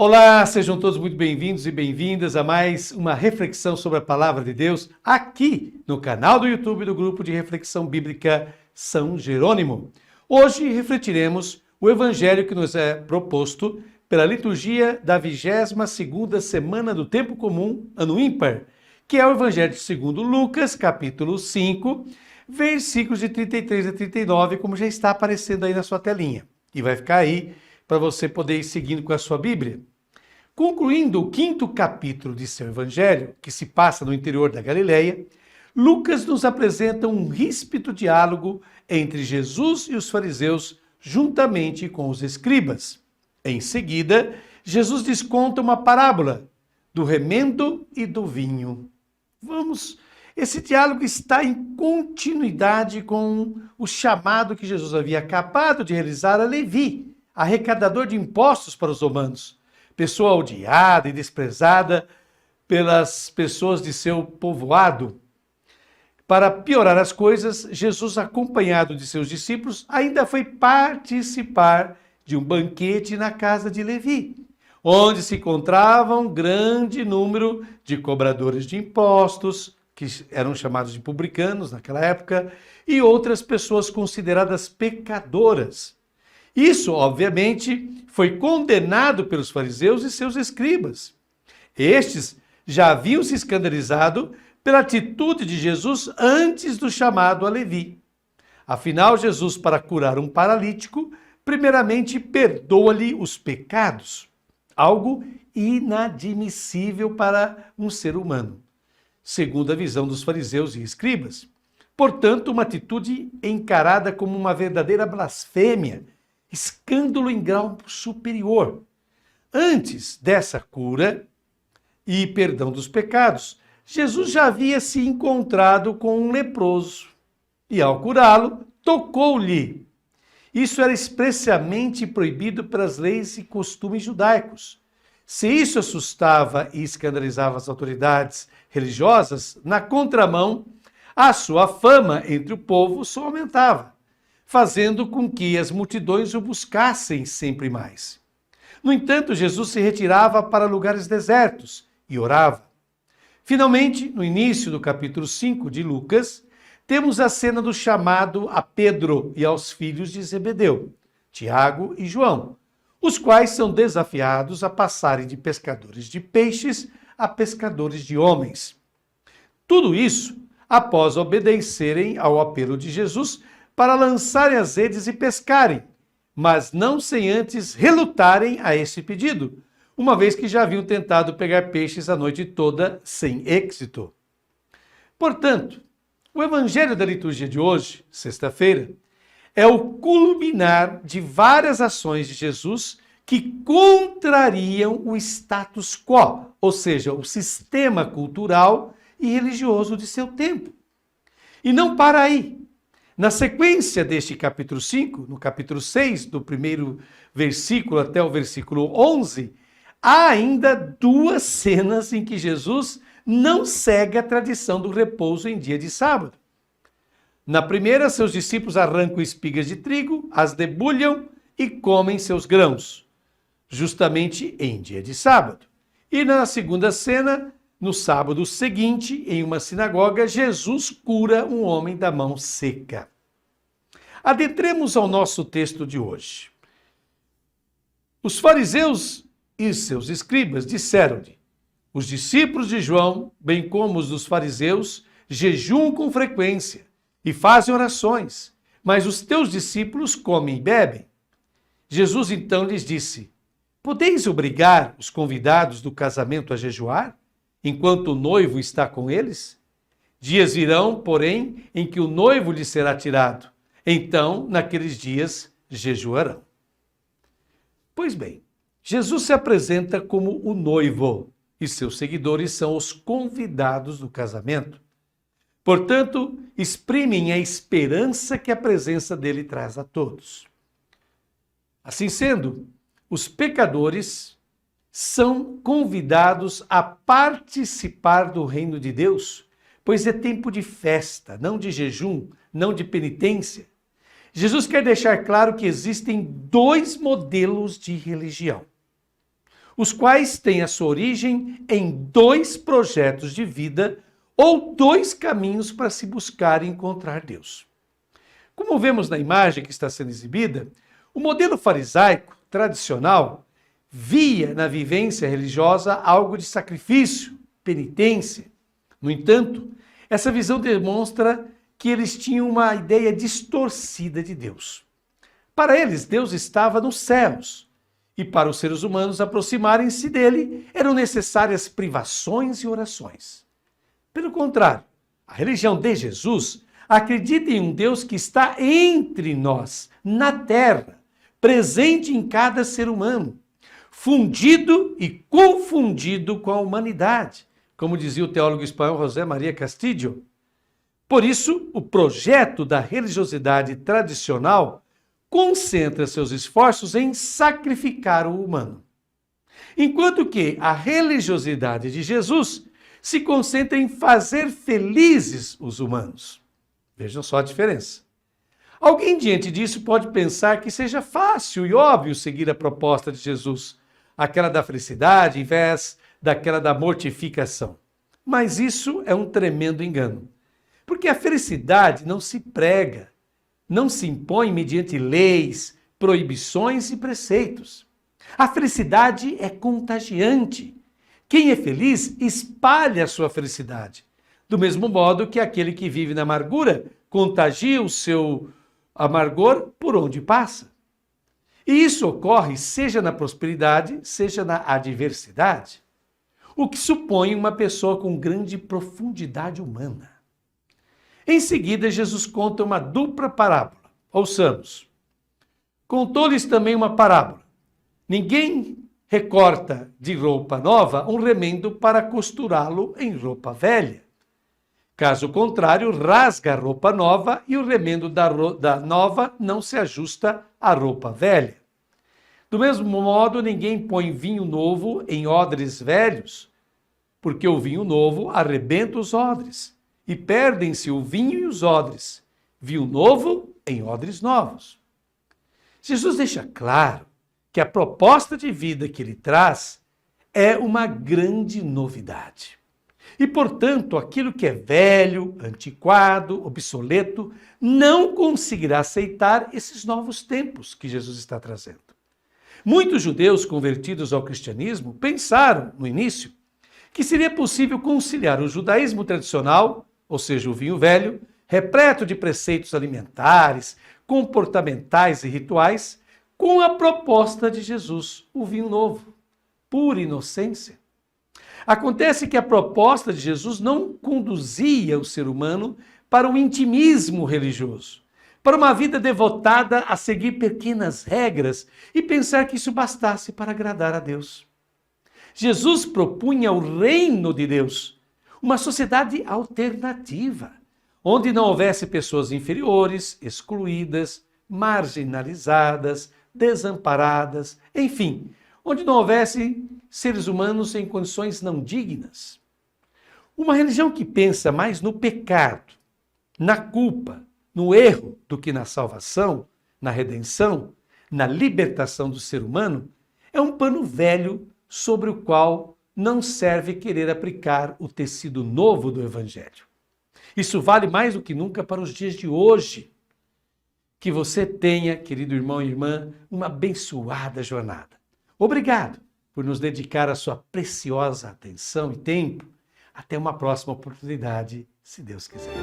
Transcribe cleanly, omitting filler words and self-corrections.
Olá, sejam todos muito bem-vindos e bem-vindas a mais uma reflexão sobre a Palavra de Deus aqui no canal do YouTube do Grupo de Reflexão Bíblica São Jerônimo. Hoje refletiremos o Evangelho que nos é proposto pela liturgia da 22ª semana do Tempo Comum, Ano Ímpar, que é o Evangelho segundo Lucas, capítulo 5, versículos de 33 a 39, como já está aparecendo aí na sua telinha. E vai ficar aí para você poder ir seguindo com a sua Bíblia. Concluindo o 5º capítulo de seu Evangelho, que se passa no interior da Galileia, Lucas nos apresenta um ríspido diálogo entre Jesus e os fariseus, juntamente com os escribas. Em seguida, Jesus desconta uma parábola do remendo e do vinho. Esse diálogo está em continuidade com o chamado que Jesus havia acabado de realizar a Levi, arrecadador de impostos para os romanos, pessoa odiada e desprezada pelas pessoas de seu povoado. Para piorar as coisas, Jesus, acompanhado de seus discípulos, ainda foi participar de um banquete na casa de Levi, onde se encontrava um grande número de cobradores de impostos, que eram chamados de publicanos naquela época, e outras pessoas consideradas pecadoras. Isso, obviamente, foi condenado pelos fariseus e seus escribas. Estes já haviam se escandalizado pela atitude de Jesus antes do chamado a Levi. Afinal, Jesus, para curar um paralítico, primeiramente perdoa-lhe os pecados, algo inadmissível para um ser humano, segundo a visão dos fariseus e escribas. Portanto, uma atitude encarada como uma verdadeira blasfêmia, escândalo em grau superior. Antes dessa cura e perdão dos pecados, Jesus já havia se encontrado com um leproso e, ao curá-lo, tocou-lhe. Isso era expressamente proibido pelas leis e costumes judaicos. Se isso assustava e escandalizava as autoridades religiosas, na contramão, a sua fama entre o povo só aumentava, fazendo com que as multidões o buscassem sempre mais. No entanto, Jesus se retirava para lugares desertos e orava. Finalmente, no início do capítulo 5 de Lucas, temos a cena do chamado a Pedro e aos filhos de Zebedeu, Tiago e João, os quais são desafiados a passarem de pescadores de peixes a pescadores de homens. Tudo isso após obedecerem ao apelo de Jesus para lançarem as redes e pescarem, mas não sem antes relutarem a esse pedido, uma vez que já haviam tentado pegar peixes a noite toda sem êxito. Portanto, o Evangelho da liturgia de hoje, sexta-feira, é o culminar de várias ações de Jesus que contrariam o status quo, ou seja, o sistema cultural e religioso de seu tempo. E não para aí. Na sequência deste capítulo 5, no capítulo 6, do primeiro versículo até o versículo 11, há ainda duas cenas em que Jesus não segue a tradição do repouso em dia de sábado. Na primeira, seus discípulos arrancam espigas de trigo, as debulham e comem seus grãos, justamente em dia de sábado. E na segunda cena, no sábado seguinte, em uma sinagoga, Jesus cura um homem da mão seca. Adentremos ao nosso texto de hoje. Os fariseus e seus escribas disseram-lhe: os discípulos de João, bem como os dos fariseus, jejuam com frequência e fazem orações, mas os teus discípulos comem e bebem. Jesus então lhes disse: podeis obrigar os convidados do casamento a jejuar, enquanto o noivo está com eles? Dias virão, porém, em que o noivo lhes será tirado. Então, naqueles dias, jejuarão. Pois bem, Jesus se apresenta como o noivo e seus seguidores são os convidados do casamento. Portanto, exprimem a esperança que a presença dele traz a todos. Assim sendo, os pecadores são convidados a participar do reino de Deus, pois é tempo de festa, não de jejum, não de penitência. Jesus quer deixar claro que existem dois modelos de religião. os quais têm a sua origem em dois projetos de vida ou dois caminhos para se buscar e encontrar Deus. Como vemos na imagem que está sendo exibida, o modelo farisaico tradicional via na vivência religiosa algo de sacrifício, penitência. No entanto, essa visão demonstra que eles tinham uma ideia distorcida de Deus. Para eles, Deus estava nos céus, e para os seres humanos aproximarem-se dele eram necessárias privações e orações. Pelo contrário, a religião de Jesus acredita em um Deus que está entre nós, na terra, presente em cada ser humano, fundido e confundido com a humanidade, como dizia o teólogo espanhol José María Castillo. Por isso, o projeto da religiosidade tradicional concentra seus esforços em sacrificar o humano, enquanto que a religiosidade de Jesus se concentra em fazer felizes os humanos. Vejam só a diferença. Alguém diante disso pode pensar que seja fácil e óbvio seguir a proposta de Jesus, aquela da felicidade em vez daquela da mortificação. Mas isso é um tremendo engano, porque a felicidade não se prega, não se impõe mediante leis, proibições e preceitos. A felicidade é contagiante. Quem é feliz espalha a sua felicidade, do mesmo modo que aquele que vive na amargura contagia o seu amargor por onde passa. E isso ocorre seja na prosperidade, seja na adversidade, o que supõe uma pessoa com grande profundidade humana. Em seguida, Jesus conta uma dupla parábola. Ouçamos. Contou-lhes também uma parábola. Ninguém recorta de roupa nova um remendo para costurá-lo em roupa velha. Caso contrário, rasga a roupa nova e o remendo da nova não se ajusta à roupa velha. Do mesmo modo, ninguém põe vinho novo em odres velhos, porque o vinho novo arrebenta os odres, e perdem-se o vinho e os odres. Vinho novo em odres novos. Jesus deixa claro que a proposta de vida que ele traz é uma grande novidade. E, portanto, aquilo que é velho, antiquado, obsoleto, não conseguirá aceitar esses novos tempos que Jesus está trazendo. Muitos judeus convertidos ao cristianismo pensaram, no início, que seria possível conciliar o judaísmo tradicional, ou seja, o vinho velho, repleto de preceitos alimentares, comportamentais e rituais, com a proposta de Jesus, o vinho novo, pura inocência. Acontece que a proposta de Jesus não conduzia o ser humano para um intimismo religioso, para uma vida devotada a seguir pequenas regras e pensar que isso bastasse para agradar a Deus. Jesus propunha o reino de Deus, uma sociedade alternativa, onde não houvesse pessoas inferiores, excluídas, marginalizadas, desamparadas, enfim, onde não houvesse seres humanos em condições não dignas. Uma religião que pensa mais no pecado, na culpa, no erro do que na salvação, na redenção, na libertação do ser humano, é um pano velho sobre o qual não serve querer aplicar o tecido novo do Evangelho. Isso vale mais do que nunca para os dias de hoje. Que você tenha, querido irmão e irmã, uma abençoada jornada. Obrigado por nos dedicar a sua preciosa atenção e tempo. Até uma próxima oportunidade, se Deus quiser.